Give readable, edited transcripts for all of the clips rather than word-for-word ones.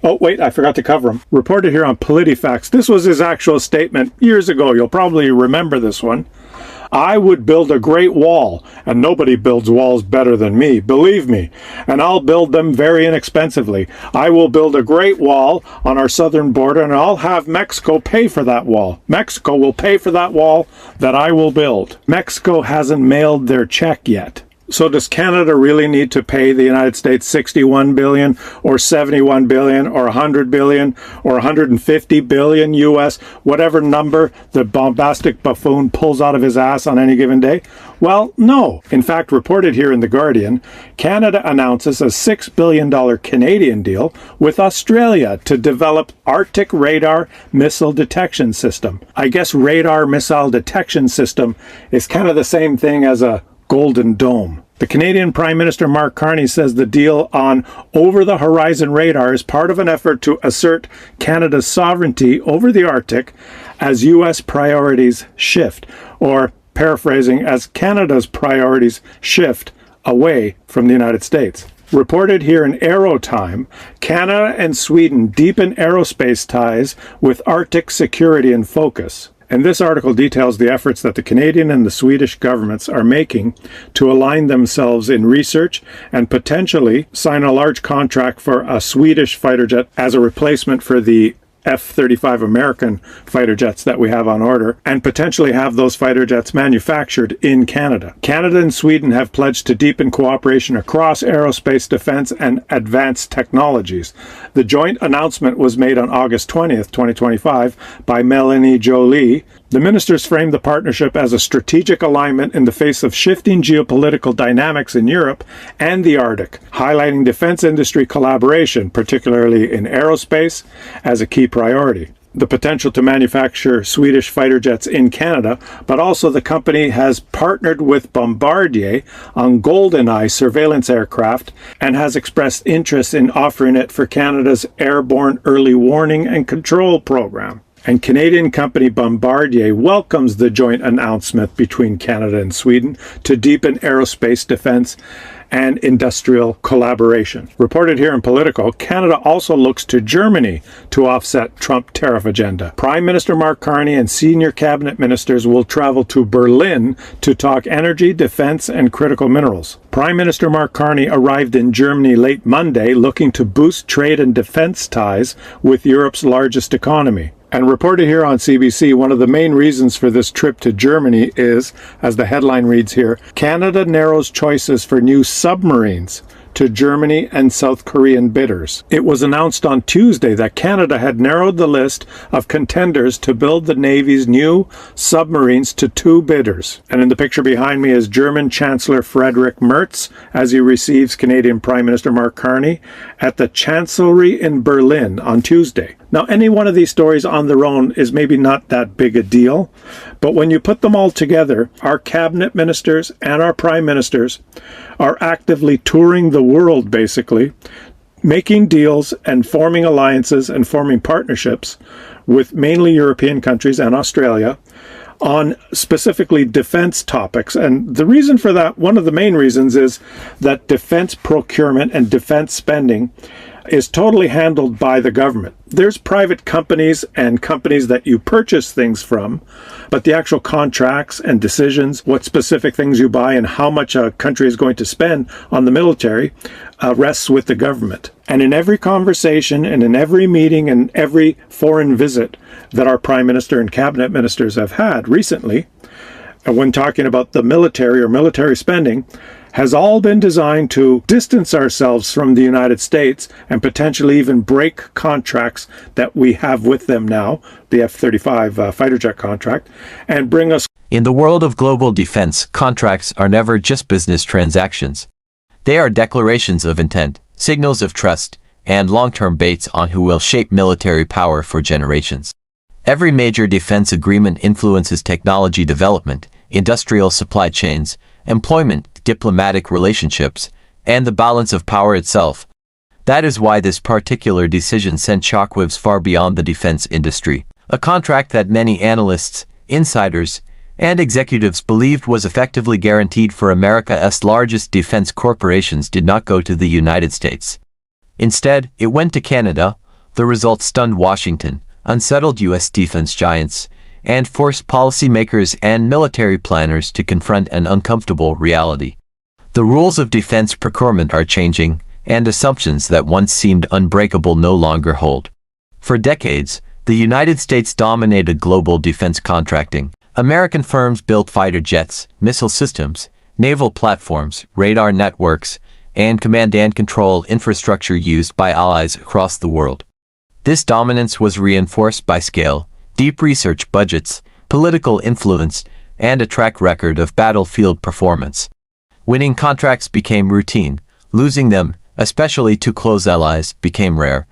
Oh, wait, I forgot to cover him. Reported here on PolitiFacts. This was his actual statement years ago. You'll probably remember this one. I would build a great wall, and nobody builds walls better than me, believe me, and I'll build them very inexpensively. I will build a great wall on our southern border, and I'll have Mexico pay for that wall. Mexico will pay for that wall that I will build. Mexico hasn't mailed their check yet. So does Canada really need to pay the United States 61 billion or 71 billion or 100 billion or 150 billion US, whatever number the bombastic buffoon pulls out of his ass on any given day? Well, no. In fact, reported here in The Guardian, Canada announces a $6 billion Canadian deal with Australia to develop Arctic radar missile detection system. I guess radar missile detection system is kind of the same thing as a Golden Dome. The Canadian Prime Minister Mark Carney says the deal on over-the-horizon radar is part of an effort to assert Canada's sovereignty over the Arctic as U.S. priorities shift, or paraphrasing, as Canada's priorities shift away from the United States. Reported here in Aerotime, Canada and Sweden deepen aerospace ties with Arctic security in focus. And this article details the efforts that the Canadian and the Swedish governments are making to align themselves in research and potentially sign a large contract for a Swedish fighter jet as a replacement for the F-35 American fighter jets that we have on order, and potentially have those fighter jets manufactured in Canada. Canada and Sweden have pledged to deepen cooperation across aerospace, defense, and advanced technologies. The joint announcement was made on August 20th, 2025 by Melanie Joly. The ministers framed the partnership as a strategic alignment in the face of shifting geopolitical dynamics in Europe and the Arctic, highlighting defense industry collaboration, particularly in aerospace, as a key priority. The potential to manufacture Swedish fighter jets in Canada, but also the company has partnered with Bombardier on GoldenEye surveillance aircraft and has expressed interest in offering it for Canada's Airborne Early Warning and Control program. And Canadian company Bombardier welcomes the joint announcement between Canada and Sweden to deepen aerospace defense and industrial collaboration. Reported here in Politico, Canada also looks to Germany to offset Trump tariff agenda. Prime Minister Mark Carney and senior cabinet ministers will travel to Berlin to talk energy, defense, and critical minerals. Prime Minister Mark Carney arrived in Germany late Monday looking to boost trade and defense ties with Europe's largest economy. And reported here on CBC, one of the main reasons for this trip to Germany is, as the headline reads here, Canada narrows choices for new submarines to Germany and South Korean bidders. It was announced on Tuesday that Canada had narrowed the list of contenders to build the Navy's new submarines to 2 bidders. And in the picture behind me is German Chancellor Friedrich Merz as he receives Canadian Prime Minister Mark Carney at the Chancellery in Berlin on Tuesday. Now, any one of these stories on their own is maybe not that big a deal, but when you put them all together, our cabinet ministers and our prime ministers are actively touring the world, basically, making deals and forming alliances and forming partnerships with mainly European countries and Australia on specifically defense topics. And the reason for that, one of the main reasons, is that defense procurement and defense spending is totally handled by the government. There's private companies and companies that you purchase things from, but the actual contracts and decisions, what specific things you buy and how much a country is going to spend on the military rests with the government. And in every conversation and in every meeting and every foreign visit that our prime minister and cabinet ministers have had recently, when talking about the military or military spending, has all been designed to distance ourselves from the United States and potentially even break contracts that we have with them now, the F-35 fighter jet contract, and bring us. In the world of global defense, contracts are never just business transactions. They are declarations of intent, signals of trust, and long-term bets on who will shape military power for generations. Every major defense agreement influences technology development, industrial supply chains, employment, diplomatic relationships, and the balance of power itself. That is why this particular decision sent shockwaves far beyond the defense industry. A contract that many analysts, insiders, and executives believed was effectively guaranteed for America's largest defense corporations did not go to the United States. Instead, it went to Canada, The result stunned Washington, unsettled U.S. defense giants, and forced policymakers and military planners to confront an uncomfortable reality. The rules of defense procurement are changing, and assumptions that once seemed unbreakable no longer hold. For decades, the United States dominated global defense contracting. American firms built fighter jets, missile systems, naval platforms, radar networks, and command and control infrastructure used by allies across the world. This dominance was reinforced by scale, deep research budgets, political influence, and a track record of battlefield performance. Winning contracts became routine, losing them, especially to close allies, became rare.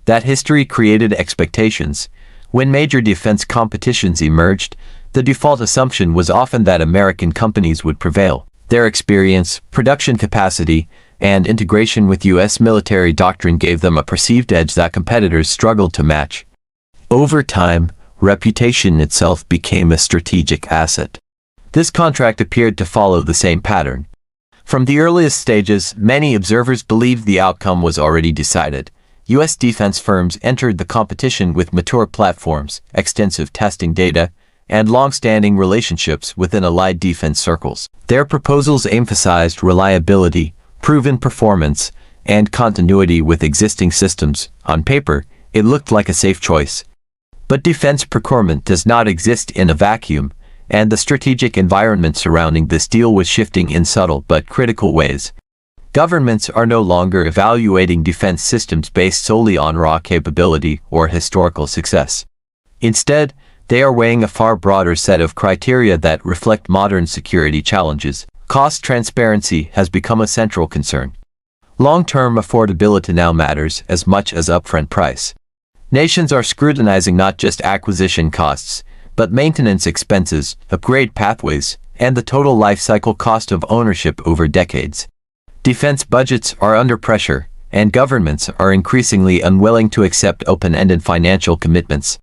That history created expectations. When major defense competitions emerged, the default assumption was often that American companies would prevail. Their experience, production capacity, and integration with U.S. military doctrine gave them a perceived edge that competitors struggled to match. Over time, reputation itself became a strategic asset. This contract appeared to follow the same pattern. From the earliest stages, many observers believed the outcome was already decided. U.S. defense firms entered the competition with mature platforms, extensive testing data, and long-standing relationships within allied defense circles. Their proposals emphasized reliability, proven performance, and continuity with existing systems. On paper, it looked like a safe choice. But defense procurement does not exist in a vacuum, and the strategic environment surrounding this deal was shifting in subtle but critical ways. Governments are no longer evaluating defense systems based solely on raw capability or historical success. Instead, they are weighing a far broader set of criteria that reflect modern security challenges. Cost transparency has become a central concern. Long-term affordability now matters as much as upfront price. Nations are scrutinizing not just acquisition costs, but maintenance expenses, upgrade pathways, and the total life cycle cost of ownership over decades. Defense budgets are under pressure, and governments are increasingly unwilling to accept open-ended financial commitments.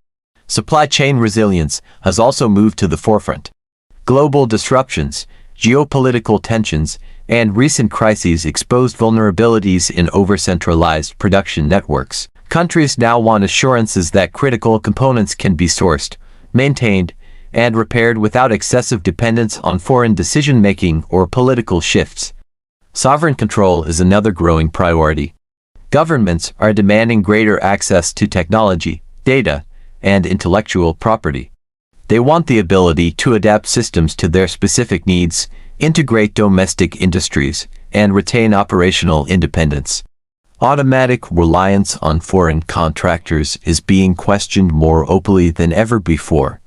Supply chain resilience has also moved to the forefront. Global disruptions, geopolitical tensions, and recent crises exposed vulnerabilities in over-centralized production networks. Countries now want assurances that critical components can be sourced, maintained, and repaired without excessive dependence on foreign decision-making or political shifts. Sovereign control is another growing priority. Governments are demanding greater access to technology, data, and intellectual property. They want the ability to adapt systems to their specific needs, integrate domestic industries, and retain operational independence. Automatic reliance on foreign contractors is being questioned more openly than ever before.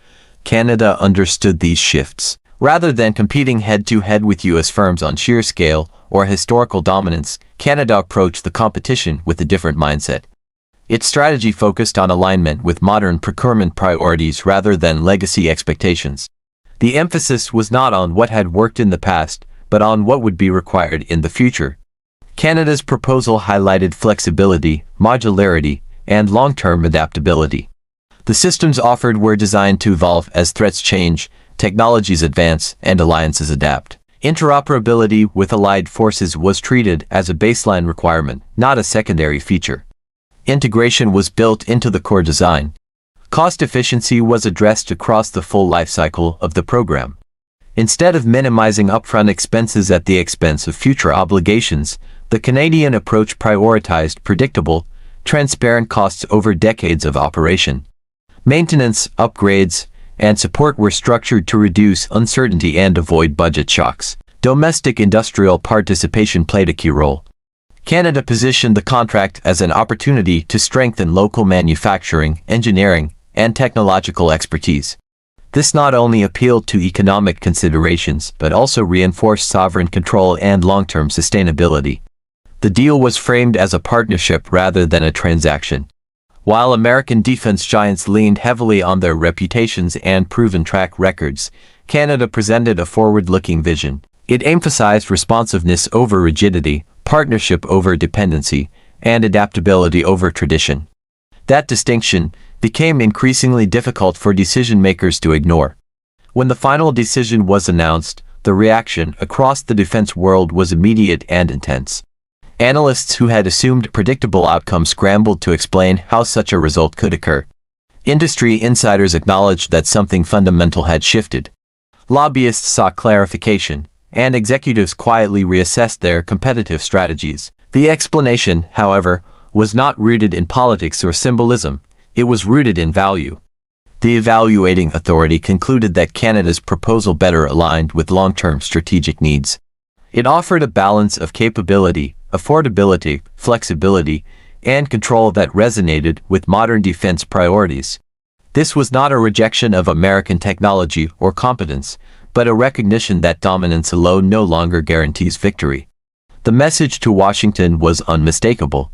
Canada understood these shifts. Rather than competing head-to-head with U.S. firms on sheer scale or historical dominance, Canada approached the competition with a different mindset. Its strategy focused on alignment with modern procurement priorities rather than legacy expectations. The emphasis was not on what had worked in the past, but on what would be required in the future. Canada's proposal highlighted flexibility, modularity, and long-term adaptability. The systems offered were designed to evolve as threats change, technologies advance, and alliances adapt. Interoperability with allied forces was treated as a baseline requirement, not a secondary feature. Integration was built into the core design. Cost efficiency was addressed across the full life cycle of the program. Instead of minimizing upfront expenses at the expense of future obligations, the Canadian approach prioritized predictable, transparent costs over decades of operation. Maintenance, upgrades, and support were structured to reduce uncertainty and avoid budget shocks. Domestic industrial participation played a key role. Canada positioned the contract as an opportunity to strengthen local manufacturing, engineering, and technological expertise. This not only appealed to economic considerations but also reinforced sovereign control and long-term sustainability. The deal was framed as a partnership rather than a transaction. While American defense giants leaned heavily on their reputations and proven track records, Canada presented a forward-looking vision. It emphasized responsiveness over rigidity, partnership over dependency, and adaptability over tradition. That distinction became increasingly difficult for decision-makers to ignore. When the final decision was announced, the reaction across the defense world was immediate and intense. Analysts who had assumed predictable outcomes scrambled to explain how such a result could occur. Industry insiders acknowledged that something fundamental had shifted. Lobbyists sought clarification, and executives quietly reassessed their competitive strategies. The explanation, however, was not rooted in politics or symbolism. It was rooted in value. The evaluating authority concluded that Canada's proposal better aligned with long-term strategic needs. It offered a balance of capability, affordability, flexibility, and control that resonated with modern defense priorities. This was not a rejection of American technology or competence, but a recognition that dominance alone no longer guarantees victory. The message to Washington was unmistakable.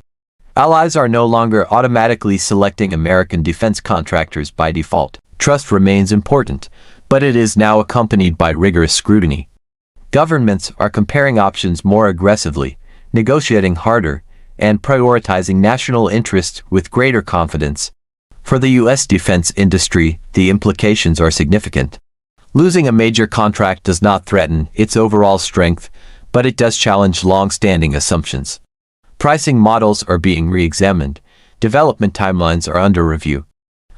Allies are no longer automatically selecting American defense contractors by default. Trust remains important, but it is now accompanied by rigorous scrutiny. Governments are comparing options more aggressively, negotiating harder, and prioritizing national interests with greater confidence. For the U.S. defense industry, the implications are significant. Losing a major contract does not threaten its overall strength, but it does challenge long-standing assumptions. Pricing models are being re-examined. Development timelines are under review.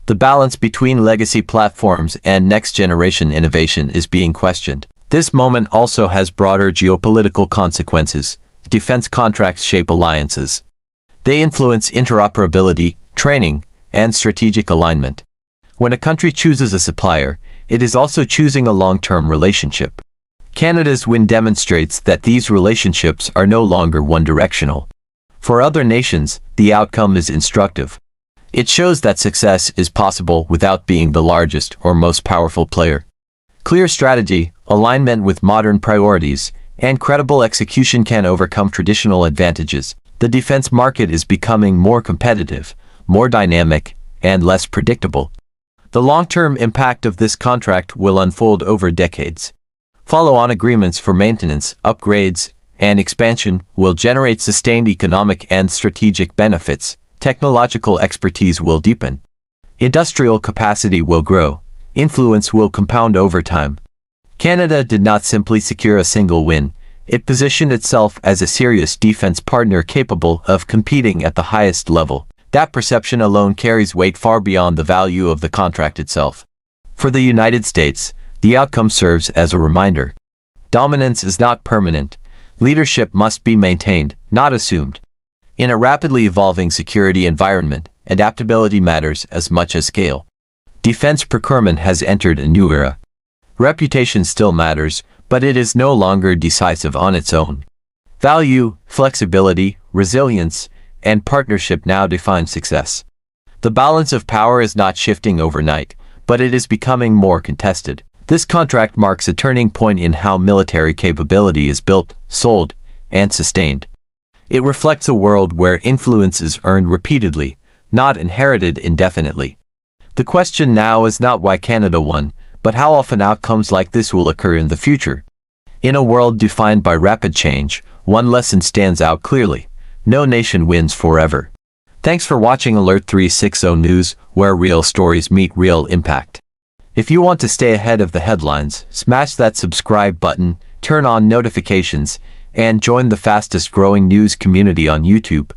The balance between legacy platforms and next-generation innovation is being questioned. This moment also has broader geopolitical consequences. Defense contracts shape alliances. They influence interoperability, training, and strategic alignment. When a country chooses a supplier, it is also choosing a long-term relationship. Canada's win demonstrates that these relationships are no longer one-directional. For other nations, the outcome is instructive. It shows that success is possible without being the largest or most powerful player. Clear strategy, alignment with modern priorities, and credible execution can overcome traditional advantages. The defense market is becoming more competitive, more dynamic, and less predictable. The long-term impact of this contract will unfold over decades. Follow-on agreements for maintenance, upgrades, and expansion will generate sustained economic and strategic benefits. Technological expertise will deepen. Industrial capacity will grow. Influence will compound over time. Canada did not simply secure a single win. It positioned itself as a serious defense partner capable of competing at the highest level. That perception alone carries weight far beyond the value of the contract itself. For the United States, the outcome serves as a reminder. Dominance is not permanent. Leadership must be maintained, not assumed. In a rapidly evolving security environment, adaptability matters as much as scale. Defense procurement has entered a new era. Reputation still matters, but it is no longer decisive on its own. Value, flexibility, resilience, and partnership now define success. The balance of power is not shifting overnight, but it is becoming more contested. This contract marks a turning point in how military capability is built, sold, and sustained. It reflects a world where influence is earned repeatedly, not inherited indefinitely. The question now is not why Canada won, but how often outcomes like this will occur in the future. In a world defined by rapid change, one lesson stands out clearly. No nation wins forever. Thanks for watching Alert 360 News, where real stories meet real impact. If you want to stay ahead of the headlines, smash that subscribe button, turn on notifications, and join the fastest growing news community on YouTube.